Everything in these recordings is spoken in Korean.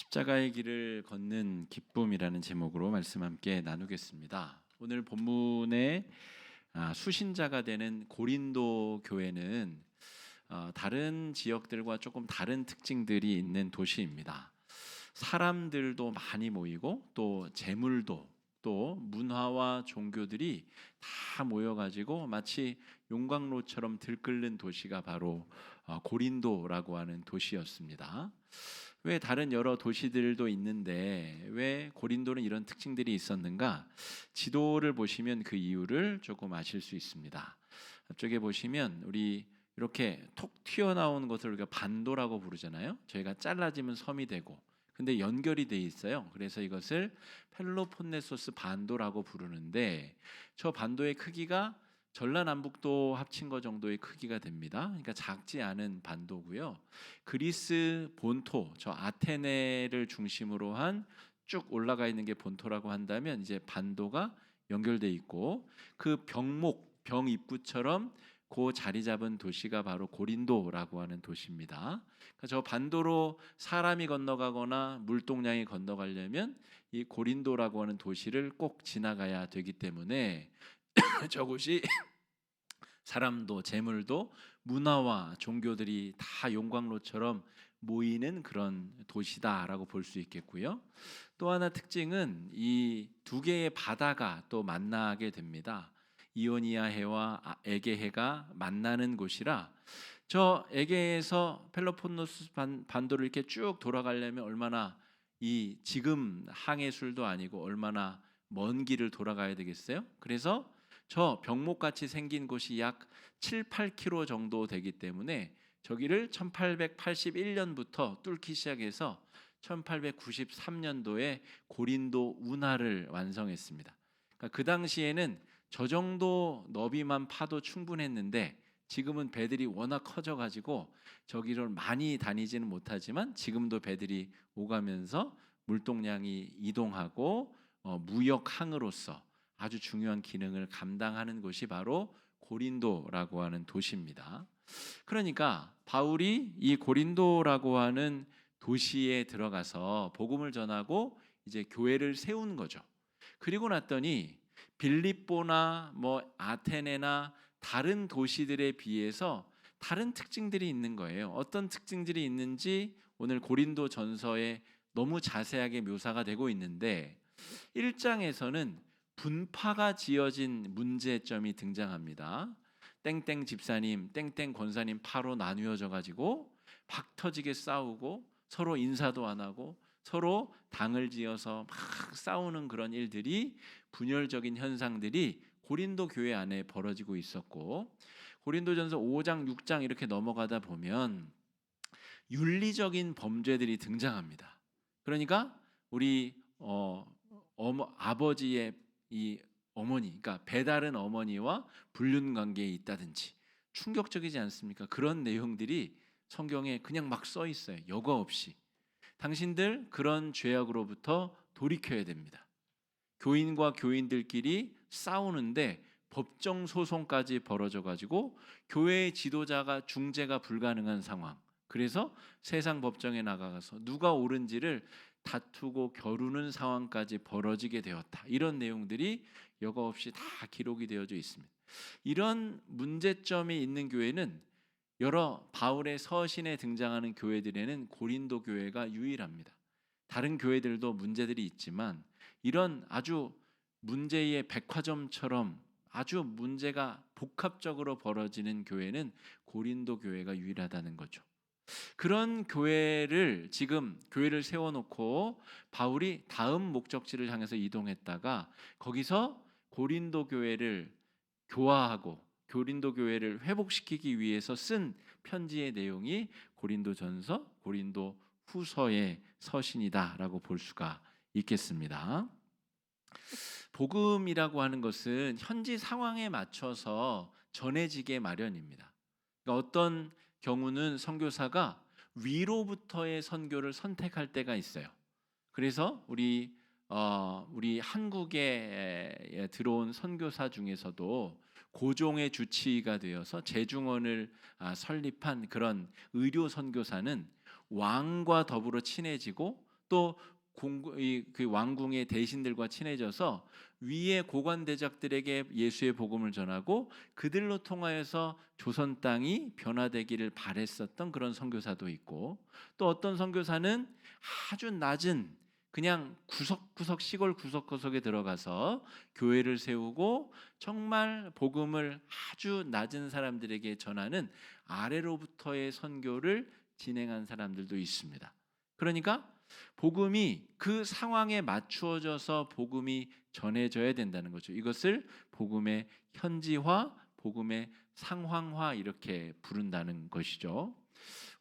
십자가의 길을 걷는 기쁨이라는 제목으로 말씀 함께 나누겠습니다. 오늘 본문의 수신자가 되는 고린도 교회는 다른 지역들과 조금 다른 특징들이 있는 도시입니다. 사람들도 많이 모이고 또 재물도 또 문화와 종교들이 다 모여가지고 마치 용광로처럼 들끓는 도시가 바로 고린도라고 하는 도시였습니다. 왜 다른 여러 도시들도 있는데 왜 고린도는 이런 특징들이 있었는가? 지도를 보시면 그 이유를 조금 아실 수 있습니다. 앞쪽에 보시면 우리 이렇게 톡 튀어나온 것을 우리가 반도라고 부르잖아요. 저희가 잘라지면 섬이 되고 근데 연결이 돼 있어요. 그래서 이것을 펠로폰네소스 반도라고 부르는데 저 반도의 크기가 전라남북도 합친 것 정도의 크기가 됩니다. 그러니까 작지 않은 반도고요. 그리스 본토, 저 아테네를 중심으로 한 쭉 올라가 있는 게 본토라고 한다면 이제 반도가 연결돼 있고 그 병목, 병 입구처럼 그 자리 잡은 도시가 바로 고린도라고 하는 도시입니다. 그러니까 저 반도로 사람이 건너가거나 물동량이 건너가려면 이 고린도라고 하는 도시를 꼭 지나가야 되기 때문에 저곳이 사람도 재물도 문화와 종교들이 다 용광로처럼 모이는 그런 도시다라고 볼 수 있겠고요. 또 하나 특징은 이 두 개의 바다가 또 만나게 됩니다. 이오니아 해와 에게해가 만나는 곳이라 저 에게해에서 펠로폰네소스 반도를 이렇게 쭉 돌아가려면 얼마나 이 지금 항해술도 아니고 얼마나 먼 길을 돌아가야 되겠어요? 그래서 저 병목같이 생긴 곳이 약 7, 8km 정도 되기 때문에 저기를 1881년부터 뚫기 시작해서 1893년도에 고린도 운하를 완성했습니다. 그러니까 그 당시에는 저 정도 너비만 파도 충분했는데 지금은 배들이 워낙 커져가지고 저기를 많이 다니지는 못하지만 지금도 배들이 오가면서 물동량이 이동하고 무역항으로서 아주 중요한 기능을 감당하는 곳이 바로 고린도라고 하는 도시입니다. 그러니까 바울이 이 고린도라고 하는 도시에 들어가서 복음을 전하고 이제 교회를 세운 거죠. 그리고 났더니 빌립보나 뭐 아테네나 다른 도시들에 비해서 다른 특징들이 있는 거예요. 어떤 특징들이 있는지 오늘 고린도 전서에 너무 자세하게 묘사가 되고 있는데 1장에서는 분파가 지어진 문제점이 등장합니다. 땡땡 집사님, 땡땡 권사님 파로 나뉘어져 가지고 박 터지게 싸우고 서로 인사도 안 하고 서로 당을 지어서 막 싸우는 그런 일들이 분열적인 현상들이 고린도 교회 안에 벌어지고 있었고 고린도전서 5장, 6장 이렇게 넘어가다 보면 윤리적인 범죄들이 등장합니다. 그러니까 우리 아버지의 이 어머니, 그러니까 배다른 어머니와 불륜 관계에 있다든지 충격적이지 않습니까? 그런 내용들이 성경에 그냥 막 써 있어요. 여과 없이. 당신들 그런 죄악으로부터 돌이켜야 됩니다. 교인과 교인들끼리 싸우는데 법정 소송까지 벌어져 가지고 교회의 지도자가 중재가 불가능한 상황. 그래서 세상 법정에 나가서 누가 옳은지를 다투고 겨루는 상황까지 벌어지게 되었다. 이런 내용들이 여과 없이 다 기록이 되어져 있습니다. 이런 문제점이 있는 교회는 여러 바울의 서신에 등장하는 교회들에는 고린도 교회가 유일합니다. 다른 교회들도 문제들이 있지만 이런 아주 문제의 백화점처럼 아주 문제가 복합적으로 벌어지는 교회는 고린도 교회가 유일하다는 거죠. 그런 교회를 지금 교회를 세워놓고 바울이 다음 목적지를 향해서 이동했다가 거기서 고린도 교회를 교화하고 고린도 교회를 회복시키기 위해서 쓴 편지의 내용이 고린도전서, 고린도 후서의 서신이다라고 볼 수가 있겠습니다. 복음이라고 하는 것은 현지 상황에 맞춰서 전해지게 마련입니다. 그러니까 어떤 경우는 선교사가 위로부터의 선교를 선택할 때가 있어요. 그래서 우리 한국에 들어온 선교사 중에서도 고종의 주치의가 되어서 재중원을 설립한 그런 의료 선교사는 왕과 더불어 친해지고 또 그 왕궁의 대신들과 친해져서 위의 고관 대작들에게 예수의 복음을 전하고 그들로 통하여서 조선 땅이 변화되기를 바랬었던 그런 선교사도 있고, 또 어떤 선교사는 아주 낮은 그냥 구석구석 시골 구석구석에 들어가서 교회를 세우고 정말 복음을 아주 낮은 사람들에게 전하는 아래로부터의 선교를 진행한 사람들도 있습니다. 그러니까 복음이 그 상황에 맞추어져서 복음이 전해져야 된다는 거죠. 이것을 복음의 현지화, 복음의 상황화 이렇게 부른다는 것이죠.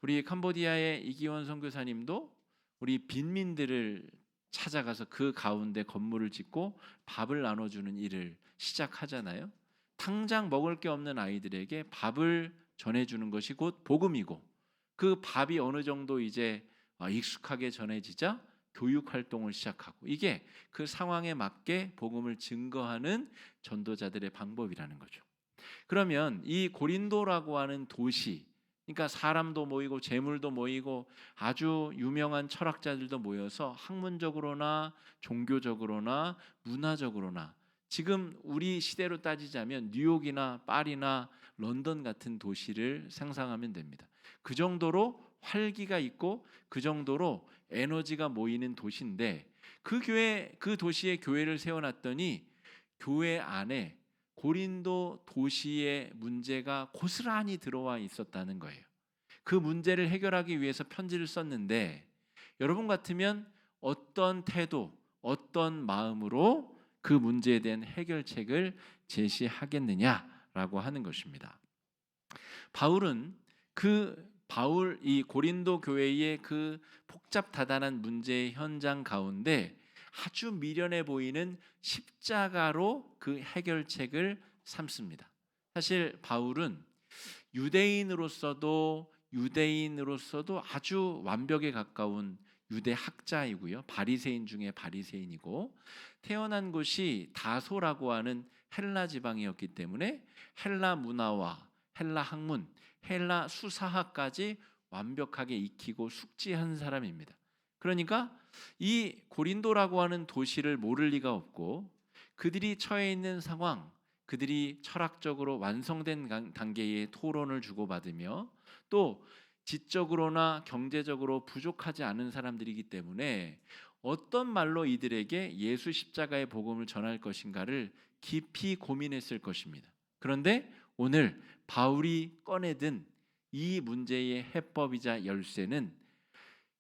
우리 캄보디아의 이기원 선교사님도 우리 빈민들을 찾아가서 그 가운데 건물을 짓고 밥을 나눠주는 일을 시작하잖아요. 당장 먹을 게 없는 아이들에게 밥을 전해주는 것이 곧 복음이고, 그 밥이 어느 정도 이제 익숙하게 전해지자 교육 활동을 시작하고, 이게 그 상황에 맞게 복음을 증거하는 전도자들의 방법이라는 거죠. 그러면 이 고린도라고 하는 도시, 그러니까 사람도 모이고 재물도 모이고 아주 유명한 철학자들도 모여서 학문적으로나 종교적으로나 문화적으로나, 지금 우리 시대로 따지자면 뉴욕이나 파리나 런던 같은 도시를 상상하면 됩니다. 그 정도로 활기가 있고 그 정도로 에너지가 모이는 도시인데, 그 도시에 교회를 세워놨더니 교회 안에 고린도 도시의 문제가 고스란히 들어와 있었다는 거예요. 그 문제를 해결하기 위해서 편지를 썼는데, 여러분 같으면 어떤 태도, 어떤 마음으로 그 문제에 대한 해결책을 제시하겠느냐라고 하는 것입니다. 이 고린도 교회의 그 복잡다단한 문제의 현장 가운데 아주 미련해 보이는 십자가로 그 해결책을 삼습니다. 사실 바울은 유대인으로서도 아주 완벽에 가까운 유대 학자이고요. 바리새인 중에 바리새인이고, 태어난 곳이 다소라고 하는 헬라 지방이었기 때문에 헬라 문화와 헬라 학문, 헬라 수사학까지 완벽하게 익히고 숙지한 사람입니다. 그러니까 이 고린도라고 하는 도시를 모를 리가 없고, 그들이 처해 있는 상황, 그들이 철학적으로 완성된 단계의 토론을 주고받으며 또 지적으로나 경제적으로 부족하지 않은 사람들이기 때문에 어떤 말로 이들에게 예수 십자가의 복음을 전할 것인가를 깊이 고민했을 것입니다. 그런데 오늘 바울이 꺼내든 이 문제의 해법이자 열쇠는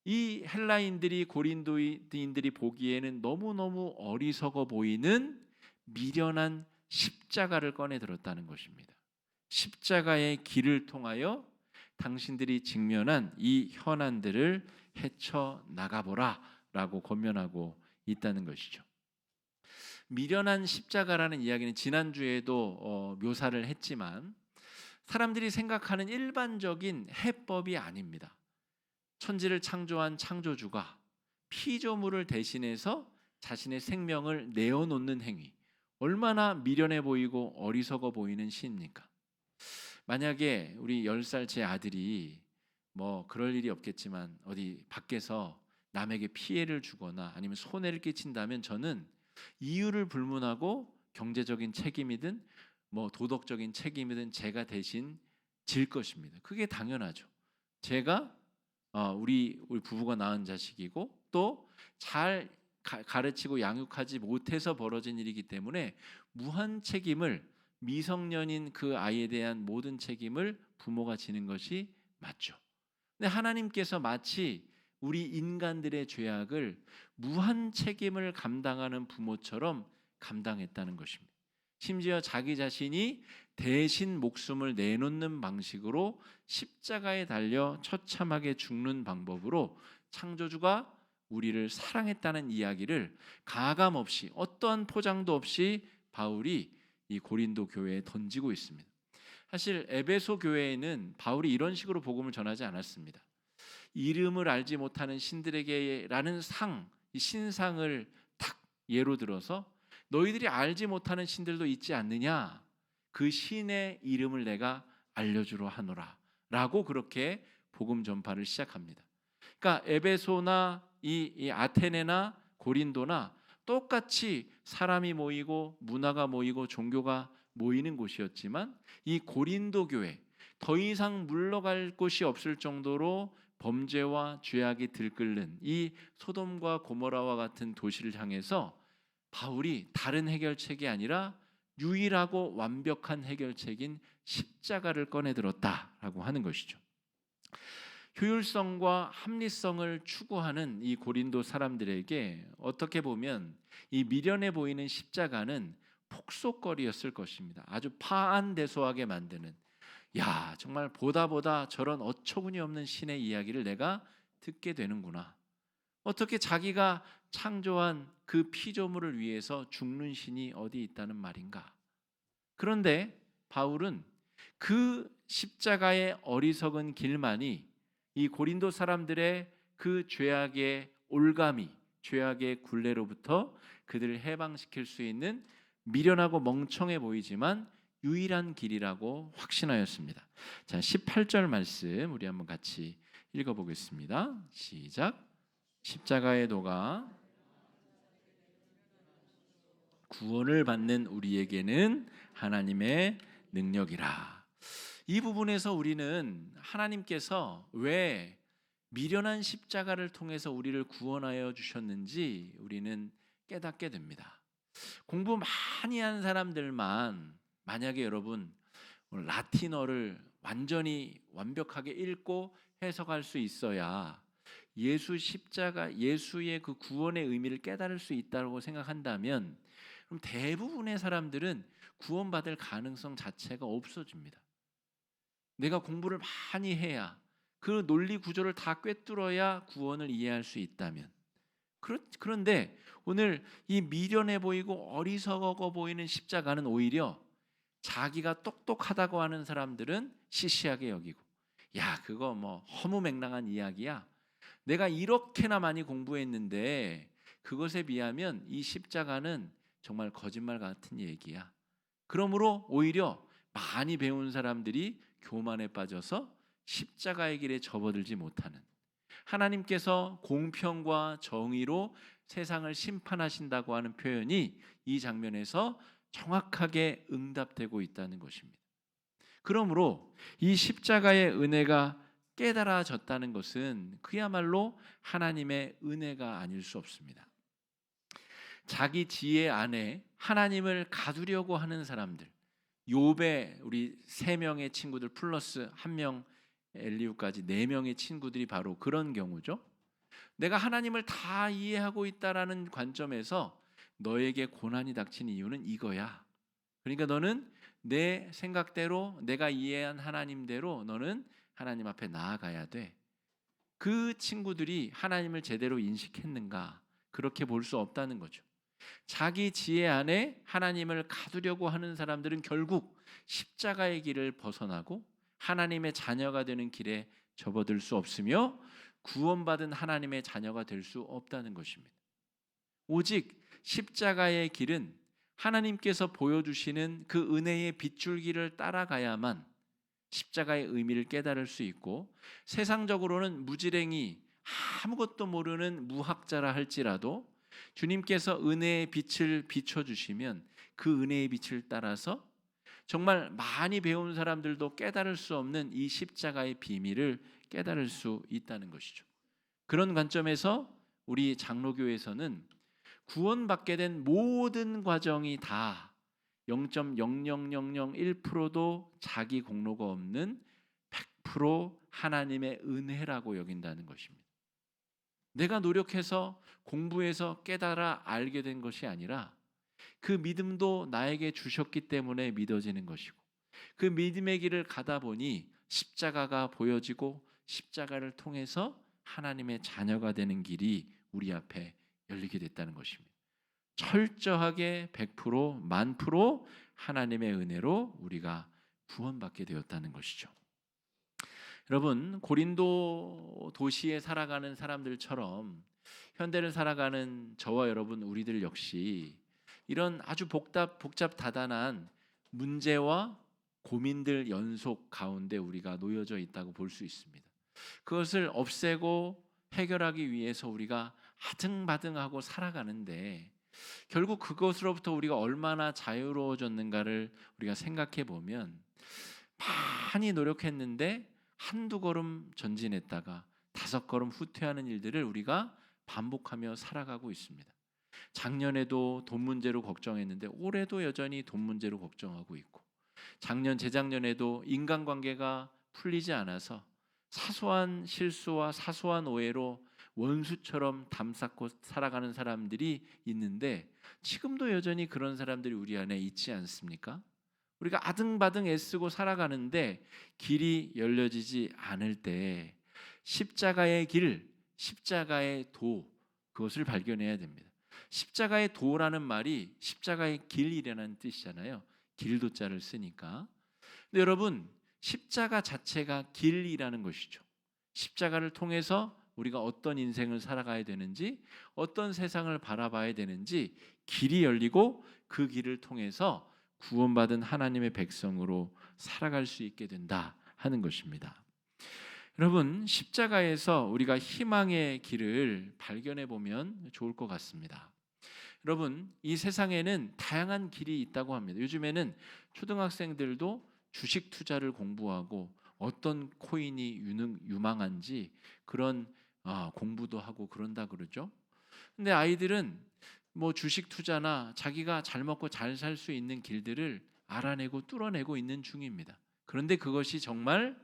이 헬라인들이, 고린도인들이 보기에는 너무너무 어리석어 보이는 미련한 십자가를 꺼내 들었다는 것입니다. 십자가의 길을 통하여 당신들이 직면한 이 현안들을 헤쳐 나가보라 라고 권면하고 있다는 것이죠. 미련한 십자가라는 이야기는 지난주에도 묘사를 했지만 사람들이 생각하는 일반적인 해법이 아닙니다. 천지를 창조한 창조주가 피조물을 대신해서 자신의 생명을 내어놓는 행위, 얼마나 미련해 보이고 어리석어 보이는 시입니까? 만약에 우리 10살 제 아들이 뭐 그럴 일이 없겠지만 어디 밖에서 남에게 피해를 주거나 아니면 손해를 끼친다면 저는 이유를 불문하고 경제적인 책임이든 뭐 도덕적인 책임이든 제가 대신 질 것입니다. 그게 당연하죠. 제가 우리 부부가 낳은 자식이고 또 잘 가르치고 양육하지 못해서 벌어진 일이기 때문에 무한 책임을, 미성년인 그 아이에 대한 모든 책임을 부모가 지는 것이 맞죠. 근데 하나님께서 마치 우리 인간들의 죄악을 무한 책임을 감당하는 부모처럼 감당했다는 것입니다. 심지어 자기 자신이 대신 목숨을 내놓는 방식으로 십자가에 달려 처참하게 죽는 방법으로 창조주가 우리를 사랑했다는 이야기를 가감없이, 어떠한 포장도 없이 바울이 이 고린도 교회에 던지고 있습니다. 사실 에베소 교회에는 바울이 이런 식으로 복음을 전하지 않았습니다. 이름을 알지 못하는 신들에게라는 이 신상을 딱 예로 들어서 너희들이 알지 못하는 신들도 있지 않느냐, 그 신의 이름을 내가 알려주려 하노라 라고 그렇게 복음 전파를 시작합니다. 그러니까 에베소나 이 아테네나 고린도나 똑같이 사람이 모이고 문화가 모이고 종교가 모이는 곳이었지만 이 고린도 교회, 더 이상 물러갈 곳이 없을 정도로 범죄와 죄악이 들끓는 이 소돔과 고모라와 같은 도시를 향해서 바울이 다른 해결책이 아니라 유일하고 완벽한 해결책인 십자가를 꺼내 들었다라고 하는 것이죠. 효율성과 합리성을 추구하는 이 고린도 사람들에게 어떻게 보면 이 미련해 보이는 십자가는 폭소거리였을 것입니다. 아주 파안대소하게 만드는, 야, 정말 보다 저런 어처구니 없는 신의 이야기를 내가 듣게 되는구나. 어떻게 자기가 창조한 그 피조물을 위해서 죽는 신이 어디 있다는 말인가? 그런데 바울은 그 십자가의 어리석은 길만이 이 고린도 사람들의 그 죄악의 올가미, 죄악의 굴레로부터 그들을 해방시킬 수 있는 미련하고 멍청해 보이지만 유일한 길이라고 확신하였습니다. 자, 18절 말씀 우리 한번 같이 읽어보겠습니다. 시작. 십자가의 도가 구원을 받는 우리에게는 하나님의 능력이라. 이 부분에서 우리는 하나님께서 왜 미련한 십자가를 통해서 우리를 구원하여 주셨는지 우리는 깨닫게 됩니다. 공부 많이 한 사람들만 만약에 여러분 라틴어를 완전히 완벽하게 읽고 해석할 수 있어야 예수 십자가, 예수의 그 구원의 의미를 깨달을 수 있다고 생각한다면 그럼 대부분의 사람들은 구원받을 가능성 자체가 없어집니다. 내가 공부를 많이 해야, 그 논리 구조를 다 꿰뚫어야 구원을 이해할 수 있다면, 그런데 오늘 이 미련해 보이고 어리석어 보이는 십자가는 오히려 자기가 똑똑하다고 하는 사람들은 시시하게 여기고, 야, 그거 뭐 허무맹랑한 이야기야. 내가 이렇게나 많이 공부했는데 그것에 비하면 이 십자가는 정말 거짓말 같은 얘기야. 그러므로 오히려 많이 배운 사람들이 교만에 빠져서 십자가의 길에 접어들지 못하는, 하나님께서 공평과 정의로 세상을 심판하신다고 하는 표현이 이 장면에서 정확하게 응답되고 있다는 것입니다. 그러므로 이 십자가의 은혜가 깨달아졌다는 것은 그야말로 하나님의 은혜가 아닐 수 없습니다. 자기 지혜 안에 하나님을 가두려고 하는 사람들, 욥의 우리 3명의 친구들 플러스 1명 엘리후까지 4명의 친구들이 바로 그런 경우죠. 내가 하나님을 다 이해하고 있다라는 관점에서 너에게 고난이 닥친 이유는 이거야. 그러니까 너는 내 생각대로, 내가 이해한 하나님대로 너는 하나님 앞에 나아가야 돼. 그 친구들이 하나님을 제대로 인식했는가? 그렇게 볼 수 없다는 거죠. 자기 지혜 안에 하나님을 가두려고 하는 사람들은 결국 십자가의 길을 벗어나고 하나님의 자녀가 되는 길에 접어들 수 없으며 구원받은 하나님의 자녀가 될 수 없다는 것입니다. 오직 십자가의 길은 하나님께서 보여주시는 그 은혜의 빗줄기를 따라가야만 십자가의 의미를 깨달을 수 있고, 세상적으로는 무지랭이 아무것도 모르는 무학자라 할지라도 주님께서 은혜의 빛을 비춰주시면 그 은혜의 빛을 따라서 정말 많이 배운 사람들도 깨달을 수 없는 이 십자가의 비밀을 깨달을 수 있다는 것이죠. 그런 관점에서 우리 장로교에서는 구원받게 된 모든 과정이 다 0.00001%도 자기 공로가 없는 100% 하나님의 은혜라고 여긴다는 것입니다. 내가 노력해서 공부해서 깨달아 알게 된 것이 아니라 그 믿음도 나에게 주셨기 때문에 믿어지는 것이고, 그 믿음의 길을 가다 보니 십자가가 보여지고 십자가를 통해서 하나님의 자녀가 되는 길이 우리 앞에 열리게 됐다는 것입니다. 철저하게 100% 1000% 하나님의 은혜로 우리가 구원받게 되었다는 것이죠. 여러분, 고린도 도시에 살아가는 사람들처럼 현대를 살아가는 저와 여러분 우리들 역시 이런 아주 복잡다단한 문제와 고민들 연속 가운데 우리가 놓여져 있다고 볼 수 있습니다. 그것을 없애고 해결하기 위해서 우리가 아등바등하고 살아가는데 결국 그것으로부터 우리가 얼마나 자유로워졌는가를 우리가 생각해 보면 많이 노력했는데 한두 걸음 전진했다가 다섯 걸음 후퇴하는 일들을 우리가 반복하며 살아가고 있습니다. 작년에도 돈 문제로 걱정했는데 올해도 여전히 돈 문제로 걱정하고 있고, 작년 재작년에도 인간관계가 풀리지 않아서 사소한 실수와 사소한 오해로 원수처럼 담쌓고 살아가는 사람들이 있는데 지금도 여전히 그런 사람들이 우리 안에 있지 않습니까? 우리가 아등바등 애쓰고 살아가는데 길이 열려지지 않을 때 십자가의 길, 십자가의 도, 그것을 발견해야 됩니다. 십자가의 도라는 말이 십자가의 길이라는 뜻이잖아요. 길도자를 쓰니까. 근데 여러분, 십자가 자체가 길이라는 것이죠. 십자가를 통해서 우리가 어떤 인생을 살아가야 되는지, 어떤 세상을 바라봐야 되는지 길이 열리고 그 길을 통해서 구원받은 하나님의 백성으로 살아갈 수 있게 된다 하는 것입니다. 여러분, 십자가에서 우리가 희망의 길을 발견해 보면 좋을 것 같습니다. 여러분, 이 세상에는 다양한 길이 있다고 합니다. 요즘에는 초등학생들도 주식 투자를 공부하고 어떤 코인이 유망한지 그런 공부도 하고 그런다 그러죠. 근데 아이들은 뭐 주식 투자나 자기가 잘 먹고 잘 살 수 있는 길들을 알아내고 뚫어내고 있는 중입니다. 그런데 그것이 정말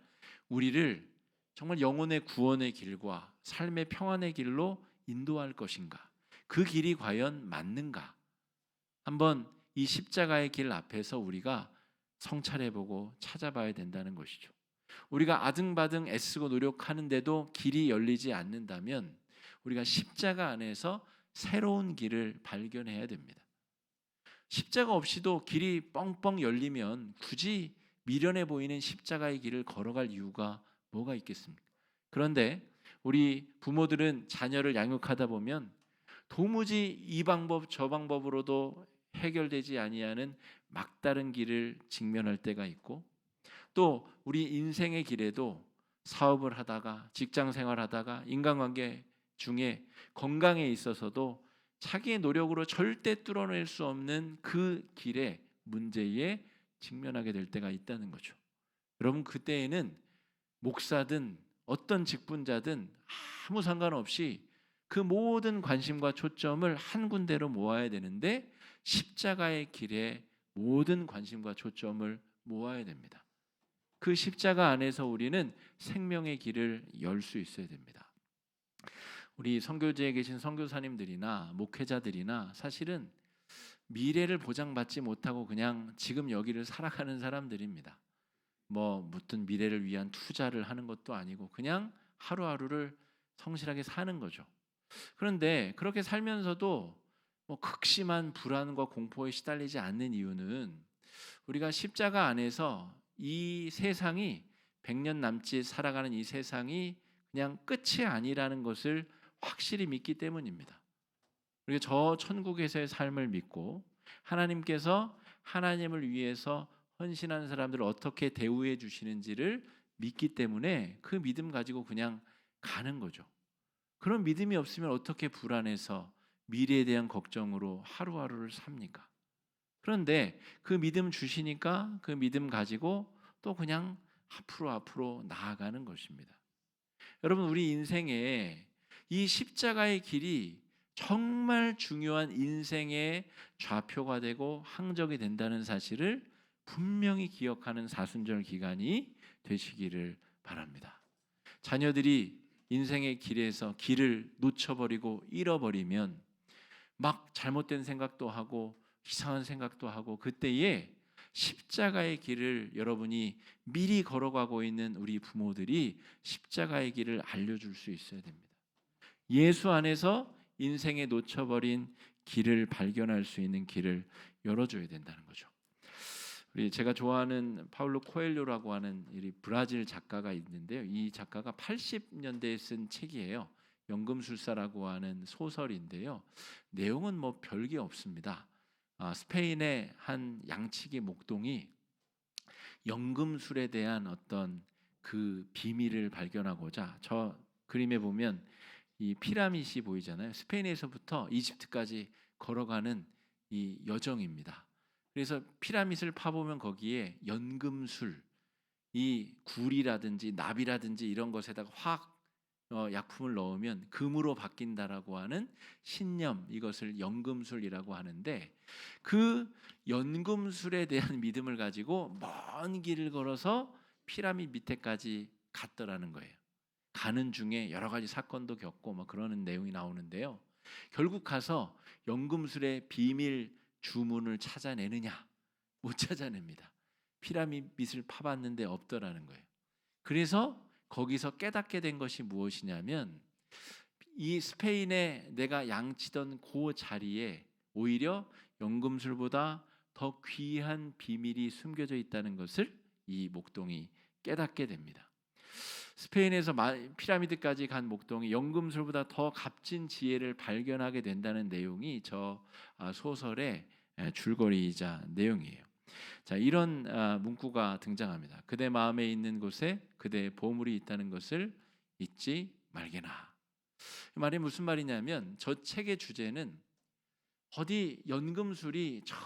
우리를 정말 영혼의 구원의 길과 삶의 평안의 길로 인도할 것인가? 그 길이 과연 맞는가? 한번 이 십자가의 길 앞에서 우리가 성찰해보고 찾아봐야 된다는 것이죠. 우리가 아등바등 애쓰고 노력하는데도 길이 열리지 않는다면 우리가 십자가 안에서 새로운 길을 발견해야 됩니다. 십자가 없이도 길이 뻥뻥 열리면 굳이 미련해 보이는 십자가의 길을 걸어갈 이유가 뭐가 있겠습니까? 그런데 우리 부모들은 자녀를 양육하다 보면 도무지 이 방법 저 방법으로도 해결되지 아니하는 막다른 길을 직면할 때가 있고, 또 우리 인생의 길에도 사업을 하다가 직장 생활하다가 인간관계 중에 건강에 있어서도 자기의 노력으로 절대 뚫어낼 수 없는 그 길의 문제에 직면하게 될 때가 있다는 거죠. 여러분, 그때에는 목사든 어떤 직분자든 아무 상관없이 그 모든 관심과 초점을 한 군데로 모아야 되는데 십자가의 길에 모든 관심과 초점을 모아야 됩니다. 그 십자가 안에서 우리는 생명의 길을 열 수 있어야 됩니다. 우리 선교지에 계신 선교사님들이나 목회자들이나 사실은 미래를 보장받지 못하고 그냥 지금 여기를 살아가는 사람들입니다. 뭐 무슨 미래를 위한 투자를 하는 것도 아니고 그냥 하루하루를 성실하게 사는 거죠. 그런데 그렇게 살면서도 뭐 극심한 불안과 공포에 시달리지 않는 이유는 우리가 십자가 안에서 이 세상이 100년 남짓 살아가는 이 세상이 그냥 끝이 아니라는 것을 확실히 믿기 때문입니다. 우리가 저 천국에서의 삶을 믿고 하나님께서 하나님을 위해서 헌신한 사람들을 어떻게 대우해 주시는지를 믿기 때문에 그 믿음 가지고 그냥 가는 거죠. 그런 믿음이 없으면 어떻게 불안해서 미래에 대한 걱정으로 하루하루를 삽니까? 그런데 그 믿음 주시니까 그 믿음 가지고 또 그냥 앞으로 나아가는 것입니다. 여러분, 우리 인생에 이 십자가의 길이 정말 중요한 인생의 좌표가 되고 항적이 된다는 사실을 분명히 기억하는 사순절 기간이 되시기를 바랍니다. 자녀들이 인생의 길에서 길을 놓쳐버리고 잃어버리면 막 잘못된 생각도 하고 이상한 생각도 하고, 그때에 십자가의 길을 여러분이 미리 걸어가고 있는 우리 부모들이 십자가의 길을 알려줄 수 있어야 됩니다. 예수 안에서 인생에 놓쳐버린 길을 발견할 수 있는 길을 열어줘야 된다는 거죠. 제가 좋아하는 파울로 코엘료라고 하는 이 브라질 작가가 있는데요. 이 작가가 80년대에 쓴 책이에요. 연금술사라고 하는 소설인데요. 내용은 뭐 별게 없습니다. 스페인의 한 양치기 목동이 연금술에 대한 어떤 그 비밀을 발견하고자, 저 그림에 보면 이 피라밋이 보이잖아요. 스페인에서부터 이집트까지 걸어가는 이 여정입니다. 그래서 피라밋을 파보면 거기에 연금술, 이 굴이라든지 납이라든지 이런 것에다가 약품을 넣으면 금으로 바뀐다라고 하는 신념, 이것을 연금술이라고 하는데, 그 연금술에 대한 믿음을 가지고 먼 길을 걸어서 피라밋 밑에까지 갔더라는 거예요. 가는 중에 여러 가지 사건도 겪고 뭐 그러는 내용이 나오는데요. 결국 가서 연금술의 비밀 주문을 찾아내느냐? 못 찾아냅니다. 피라밋을 파봤는데 없더라는 거예요. 그래서 거기서 깨닫게 된 것이 무엇이냐면, 이 스페인에 내가 양치던 그 자리에 오히려 연금술보다 더 귀한 비밀이 숨겨져 있다는 것을 이 목동이 깨닫게 됩니다. 스페인에서 피라미드까지 간 목동이 연금술보다 더 값진 지혜를 발견하게 된다는 내용이 저 소설의 줄거리이자 내용이에요. 자, 이런 문구가 등장합니다. 그대 마음에 있는 곳에 그대의 보물이 있다는 것을 잊지 말게나. 이 말이 무슨 말이냐면, 저 책의 주제는 어디 연금술이 저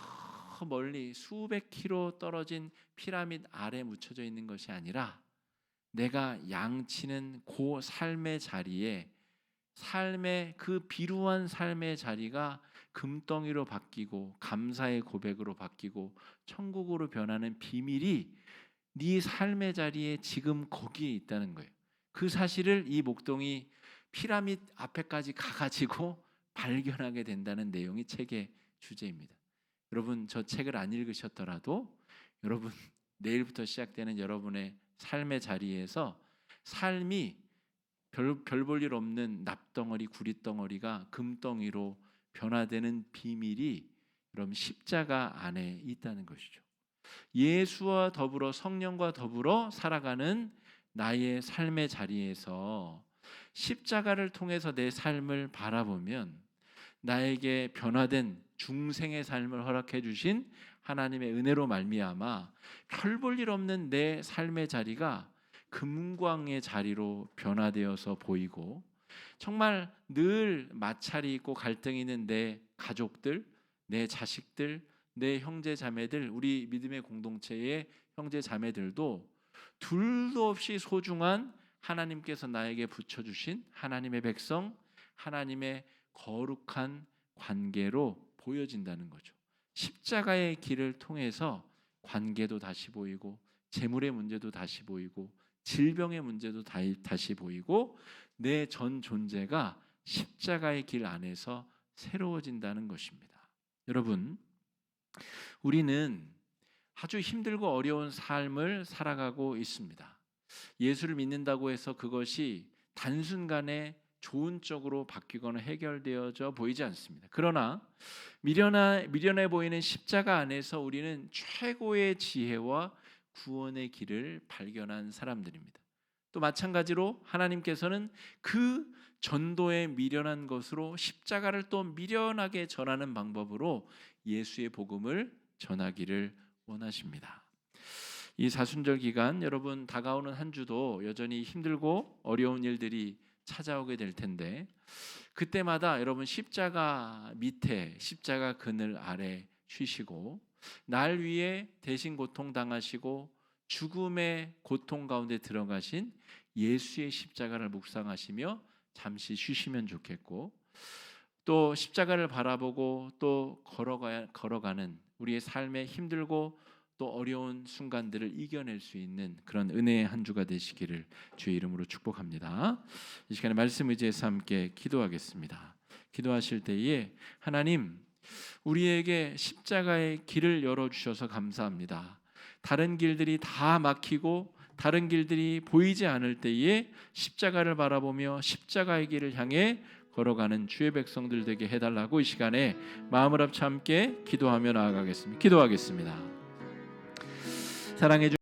멀리 수백 킬로 떨어진 피라미드 아래 묻혀져 있는 것이 아니라, 내가 양치는 그 삶의 자리에, 삶의 그 비루한 삶의 자리가 금덩이로 바뀌고 감사의 고백으로 바뀌고 천국으로 변하는 비밀이 네 삶의 자리에 지금 거기에 있다는 거예요. 그 사실을 이 목동이 피라미드 앞에까지 가가지고 발견하게 된다는 내용이 책의 주제입니다. 여러분, 저 책을 안 읽으셨더라도 여러분, 내일부터 시작되는 여러분의 삶의 자리에서 삶이 별 볼 일 없는 납덩어리, 구릿덩어리가 금덩이로 변화되는 비밀이 여러분 십자가 안에 있다는 것이죠. 예수와 더불어 성령과 더불어 살아가는 나의 삶의 자리에서 십자가를 통해서 내 삶을 바라보면, 나에게 변화된 중생의 삶을 허락해 주신 하나님의 은혜로 말미암아 별 볼 일 없는 내 삶의 자리가 금광의 자리로 변화되어서 보이고, 정말 늘 마찰이 있고 갈등이 있는 내 가족들, 내 자식들, 내 형제 자매들, 우리 믿음의 공동체의 형제 자매들도 둘도 없이 소중한 하나님께서 나에게 붙여주신 하나님의 백성, 하나님의 거룩한 관계로 보여진다는 거죠. 십자가의 길을 통해서 관계도 다시 보이고, 재물의 문제도 다시 보이고, 질병의 문제도 다시 보이고, 내 전 존재가 십자가의 길 안에서 새로워진다는 것입니다. 여러분, 우리는 아주 힘들고 어려운 삶을 살아가고 있습니다. 예수를 믿는다고 해서 그것이 단순간에 좋은 쪽으로 바뀌거나 해결되어져 보이지 않습니다. 그러나 미련해 보이는 십자가 안에서 우리는 최고의 지혜와 구원의 길을 발견한 사람들입니다. 또 마찬가지로 하나님께서는 그 전도에 미련한 것으로 십자가를 또 미련하게 전하는 방법으로 예수의 복음을 전하기를 원하십니다. 이 사순절 기간, 여러분 다가오는 한 주도 여전히 힘들고 어려운 일들이 찾아오게 될 텐데, 그때마다 여러분 십자가 밑에, 십자가 그늘 아래 쉬시고, 날 위해 대신 고통당하시고 죽음의 고통 가운데 들어가신 예수의 십자가를 묵상하시며 잠시 쉬시면 좋겠고, 또 십자가를 바라보고 또 걸어가는 우리의 삶의 힘들고 또 어려운 순간들을 이겨낼 수 있는 그런 은혜의 한 주가 되시기를 주의 이름으로 축복합니다. 이 시간에 말씀 의지해서 함께 기도하겠습니다. 기도하실 때에 하나님, 우리에게 십자가의 길을 열어주셔서 감사합니다. 다른 길들이 다 막히고 다른 길들이 보이지 않을 때에 십자가를 바라보며 십자가의 길을 향해 걸어가는 주의 백성들 되게 해달라고 이 시간에 마음을 합쳐 함께 기도하며 나아가겠습니다. 기도하겠습니다. 사랑해